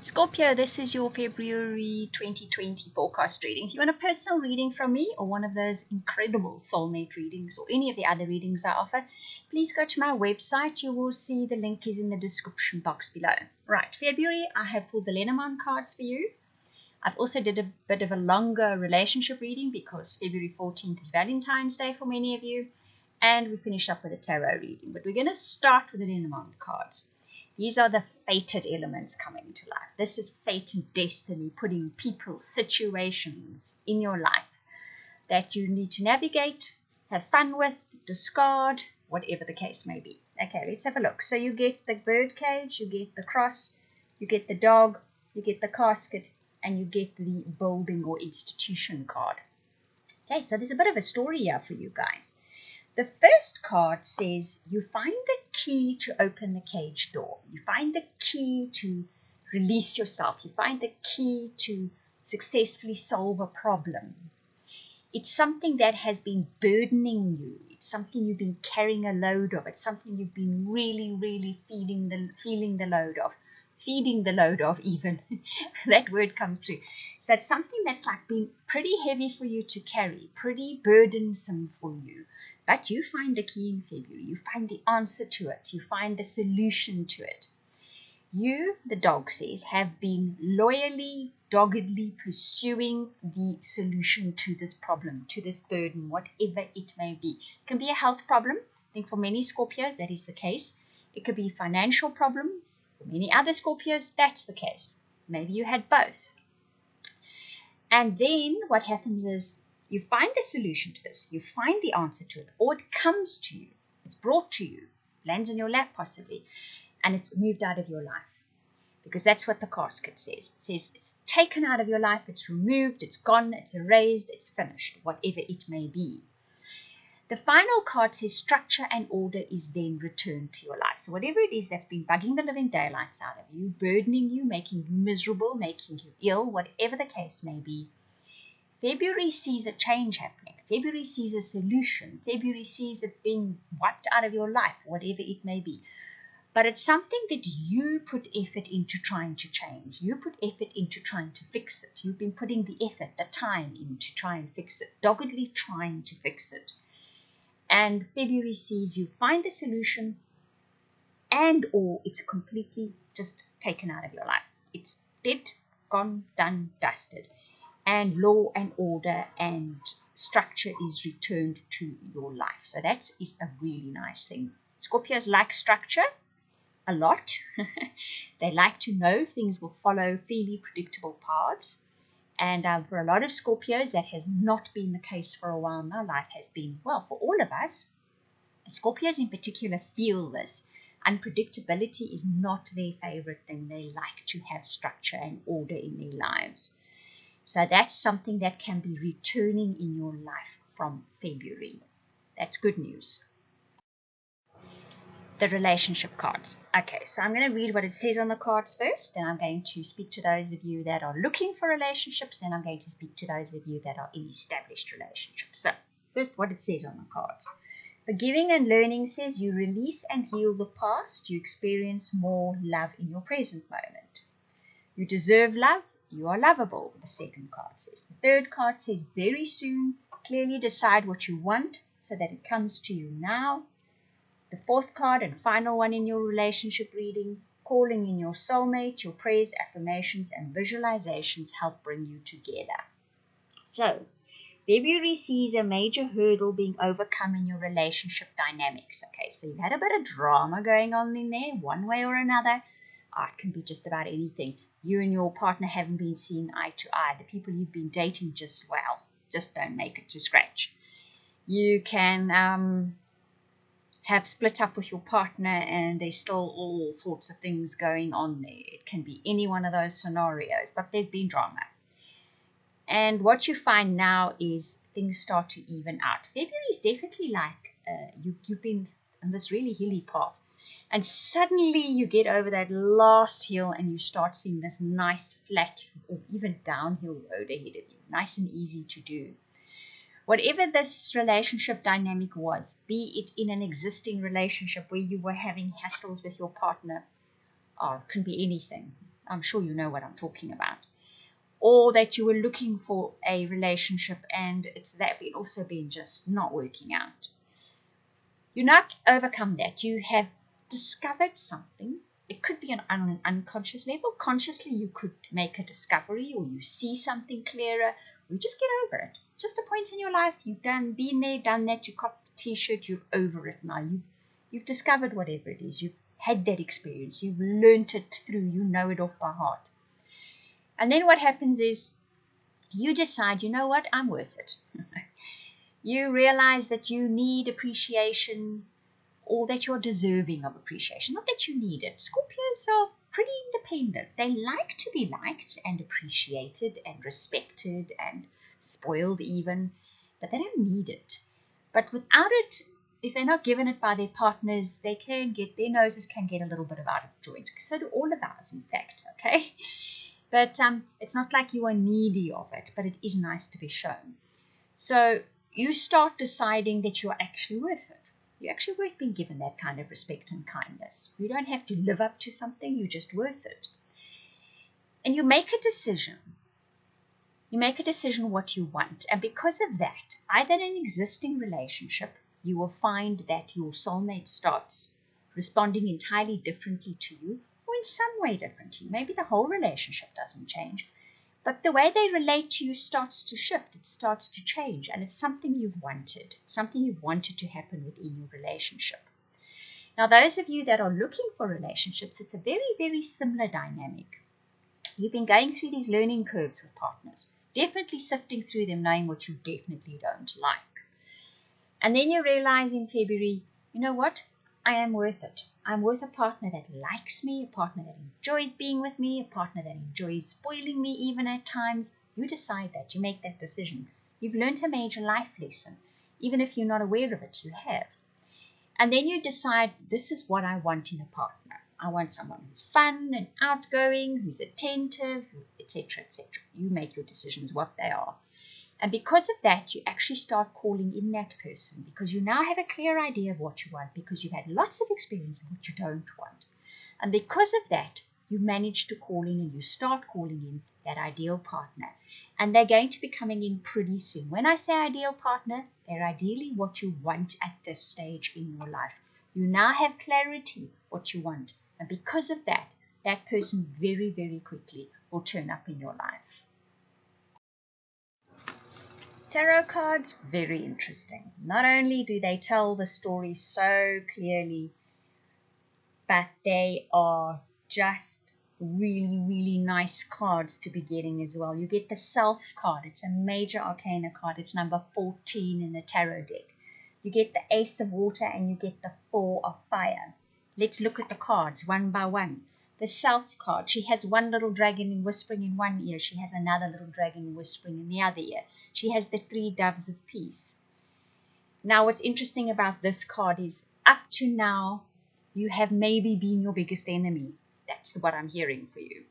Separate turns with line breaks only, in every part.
Scorpio, this is your February 2020 forecast reading. If you want a personal reading from me or one of those incredible soulmate readings or any of the other readings I offer, please go to my website. You will see the link is in the description box below. Right, February, I have pulled the Lenormand cards for you. I've also did a bit of a longer relationship reading because February 14th is Valentine's Day for many of you. And we finish up with a tarot reading. But we're going to start with the Lenormand cards. These are the fated elements coming to life. This is fate and destiny, putting people, situations in your life that you need to navigate, have fun with, discard, whatever the case may be. Okay, let's have a look. So you get the bird cage, you get the cross, you get the dog, you get the casket, and you get the building or institution card. Okay, so there's a bit of a story here for you guys. The first card says you find the key to open the cage door. You find the key to release yourself. You find the key to successfully solve a problem. It's something that has been burdening you. It's something you've been carrying a load of. It's something you've been really feeling the load of. Feeding the load of even. That word comes true. So it's something that's like been pretty heavy for you to carry. Pretty burdensome for you. But you find the key in February. You find the answer to it. You find the solution to it. You, the dog says, have been loyally, doggedly pursuing the solution to this problem, to this burden, whatever it may be. It can be a health problem. I think for many Scorpios, that is the case. It could be a financial problem. For many other Scorpios, that's the case. Maybe you had both. And then what happens is, you find the solution to this, you find the answer to it, or it comes to you, it's brought to you, lands in your lap possibly, and it's moved out of your life. Because that's what the casket says. It says it's taken out of your life, it's removed, it's gone, it's erased, it's finished, whatever it may be. The final card says structure and order is then returned to your life. So whatever it is that's been bugging the living daylights out of you, burdening you, making you miserable, making you ill, whatever the case may be, February sees a change happening. February sees a solution. February sees it being wiped out of your life, whatever it may be. But it's something that you put effort into trying to change. You put effort into trying to fix it. You've been putting the effort, the time in to try and fix it, doggedly trying to fix it. And February sees you find the solution and or it's completely just taken out of your life. It's dead, gone, done, dusted. And law and order and structure is returned to your life. So that is a really nice thing. Scorpios like structure a lot. They like to know things will follow fairly predictable paths. And for a lot of Scorpios, that has not been the case for a while now. Life has been, well, for all of us, Scorpios in particular feel this. Unpredictability is not their favorite thing. They like to have structure and order in their lives. So that's something that can be returning in your life from February. That's good news. The relationship cards. Okay, so I'm going to read what it says on the cards first. Then I'm going to speak to those of you that are looking for relationships. And I'm going to speak to those of you that are in established relationships. So first, what it says on the cards. Forgiving and learning says you release and heal the past. You experience more love in your present moment. You deserve love. You are lovable, the second card says. The third card says very soon, clearly decide what you want so that it comes to you now. The fourth card and final one in your relationship reading, calling in your soulmate, your prayers, affirmations, and visualizations help bring you together. So, February sees a major hurdle being overcome in your relationship dynamics. Okay, so you've had a bit of drama going on in there, one way or another. It can be just about anything. You and your partner haven't been seeing eye to eye. The people you've been dating just don't make it to scratch. You can have split up with your partner and there's still all sorts of things going on there. It can be any one of those scenarios, but there's been drama. And what you find now is things start to even out. February is definitely like you've been on this really hilly path. And suddenly you get over that last hill and you start seeing this nice flat or even downhill road ahead of you. Nice and easy to do. Whatever this relationship dynamic was, be it in an existing relationship where you were having hassles with your partner, it can be anything. I'm sure you know what I'm talking about. Or that you were looking for a relationship and it's that been also been just not working out. You not overcome that. You have discovered something. It could be on an unconscious level. Consciously, you could make a discovery, or you see something clearer. You just get over it. Just a point in your life. You've been there, done that. You caught the T-shirt. You're over it now. You've discovered whatever it is. You've had that experience. You've learnt it through. You know it off by heart. And then what happens is you decide, you know what, I'm worth it. You realize that you need appreciation, or that you're deserving of appreciation. Not that you need it. Scorpios are pretty independent. They like to be liked and appreciated and respected and spoiled even, but they don't need it. But without it, if they're not given it by their partners, their noses can get a little bit out of joint. So do all of ours, in fact, okay? But it's not like you are needy of it, but it is nice to be shown. So you start deciding that you're actually worth it. You're actually worth being given that kind of respect and kindness. You don't have to live up to something. You're just worth it. And you make a decision. You make a decision what you want. And because of that, either in an existing relationship, you will find that your soulmate starts responding entirely differently to you, or in some way differently. Maybe the whole relationship doesn't change, but the way they relate to you starts to shift. It starts to change, and it's something you've wanted to happen within your relationship. Now, those of you that are looking for relationships, it's a very, very similar dynamic. You've been going through these learning curves with partners, definitely sifting through them, knowing what you definitely don't like. And then you realize in February, you know what? I am worth it. I'm worth a partner that likes me, a partner that enjoys being with me, a partner that enjoys spoiling me even at times. You decide that. You make that decision. You've learned a major life lesson. Even if you're not aware of it, you have. And then you decide, this is what I want in a partner. I want someone who's fun and outgoing, who's attentive, etc., etc. You make your decisions what they are. And because of that, you actually start calling in that person, because you now have a clear idea of what you want, because you've had lots of experience of what you don't want. And because of that, you manage to call in, and you start calling in that ideal partner. And they're going to be coming in pretty soon. When I say ideal partner, they're ideally what you want at this stage in your life. You now have clarity what you want. And because of that, that person very, very quickly will turn up in your life. Tarot cards, very interesting. Not only do they tell the story so clearly, but they are just really, really nice cards to be getting as well. You get the Self card. It's a major arcana card. It's number 14 in the tarot deck. You get the Ace of Water and you get the Four of Fire. Let's look at the cards one by one. The Self card, she has one little dragon whispering in one ear. She has another little dragon whispering in the other ear. She has the 3 doves of peace. Now, what's interesting about this card is, up to now, you have maybe been your biggest enemy. That's what I'm hearing for you.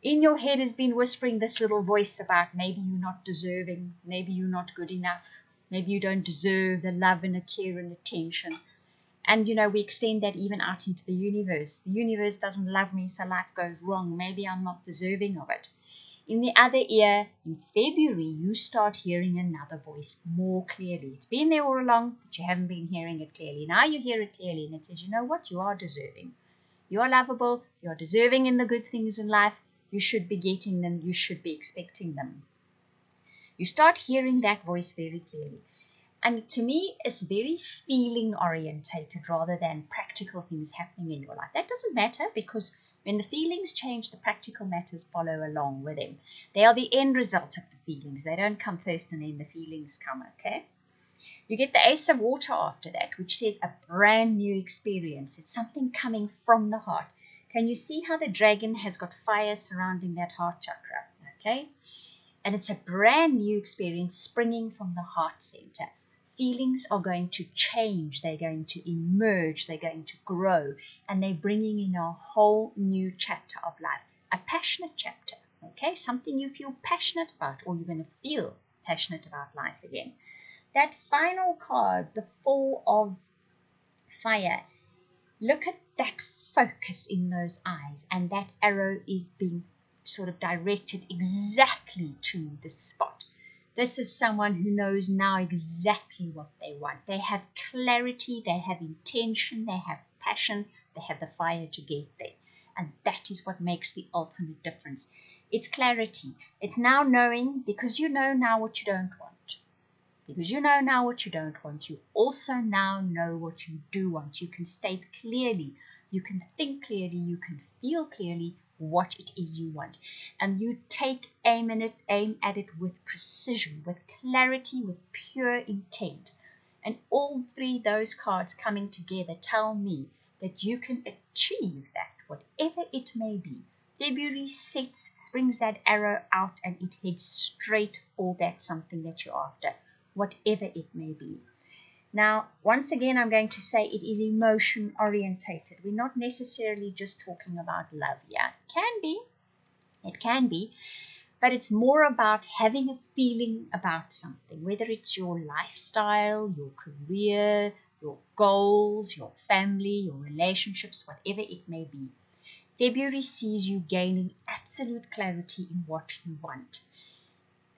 In your head has been whispering this little voice about maybe you're not deserving, maybe you're not good enough, maybe you don't deserve the love and the care and attention. And, we extend that even out into the universe. The universe doesn't love me, so life goes wrong. Maybe I'm not deserving of it. In the other ear, in February, you start hearing another voice more clearly. It's been there all along, but you haven't been hearing it clearly. Now you hear it clearly, and it says, you know what? You are deserving. You are lovable. You are deserving in the good things in life. You should be getting them. You should be expecting them. You start hearing that voice very clearly. And to me, it's very feeling orientated rather than practical things happening in your life. That doesn't matter, because when the feelings change, the practical matters follow along with them. They are the end result of the feelings. They don't come first and then the feelings come, okay? You get the Ace of Water after that, which says a brand new experience. It's something coming from the heart. Can you see how the dragon has got fire surrounding that heart chakra, okay? And it's a brand new experience springing from the heart center. Feelings are going to change, they're going to emerge, they're going to grow, and they're bringing in a whole new chapter of life, a passionate chapter, okay? Something you feel passionate about, or you're going to feel passionate about life again. That final card, the Four of Fire, look at that focus in those eyes, and that arrow is being sort of directed exactly to the spot. This is someone who knows now exactly what they want. They have clarity, they have intention, they have passion, they have the fire to get there. And that is what makes the ultimate difference. It's clarity. It's now knowing, because you know now what you don't want. Because you know now what you don't want, you also now know what you do want. You can state clearly, you can think clearly, you can feel clearly what it is you want. And you take aim at it with precision, with clarity, with pure intent. And all three those cards coming together tell me that you can achieve that, whatever it may be. February springs that arrow out, and it heads straight for that something that you're after, whatever it may be. Now, once again, I'm going to say it is emotion orientated. We're not necessarily just talking about love here. It can be, but it's more about having a feeling about something, whether it's your lifestyle, your career, your goals, your family, your relationships, whatever it may be. February sees you gaining absolute clarity in what you want.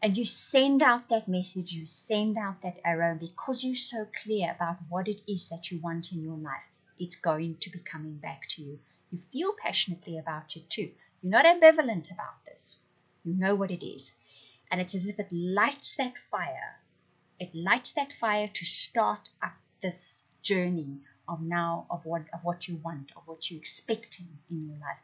And you send out that message, you send out that arrow, because you're so clear about what it is that you want in your life, it's going to be coming back to you. You feel passionately about it too. You're not ambivalent about this. You know what it is. And it's as if it lights that fire. It lights that fire to start up this journey of what you want, of what you're expecting in your life.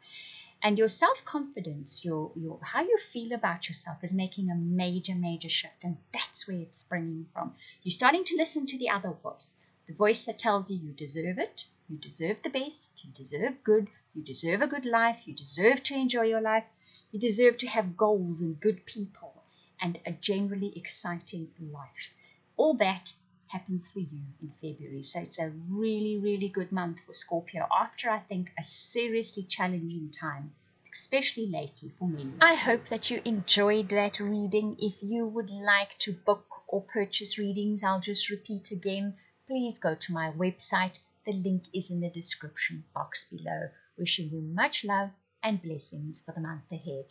And your self-confidence, your how you feel about yourself is making a major, major shift. And that's where it's springing from. You're starting to listen to the other voice. The voice that tells you deserve it, you deserve the best, you deserve good, you deserve a good life, you deserve to enjoy your life, you deserve to have goals and good people and a generally exciting life. All that happens for you in February. So it's a really, really good month for Scorpio after, I think, a seriously challenging time, especially lately for me. I hope that you enjoyed that reading. If you would like to book or purchase readings, I'll just repeat again, please go to my website. The link is in the description box below. Wishing you much love and blessings for the month ahead.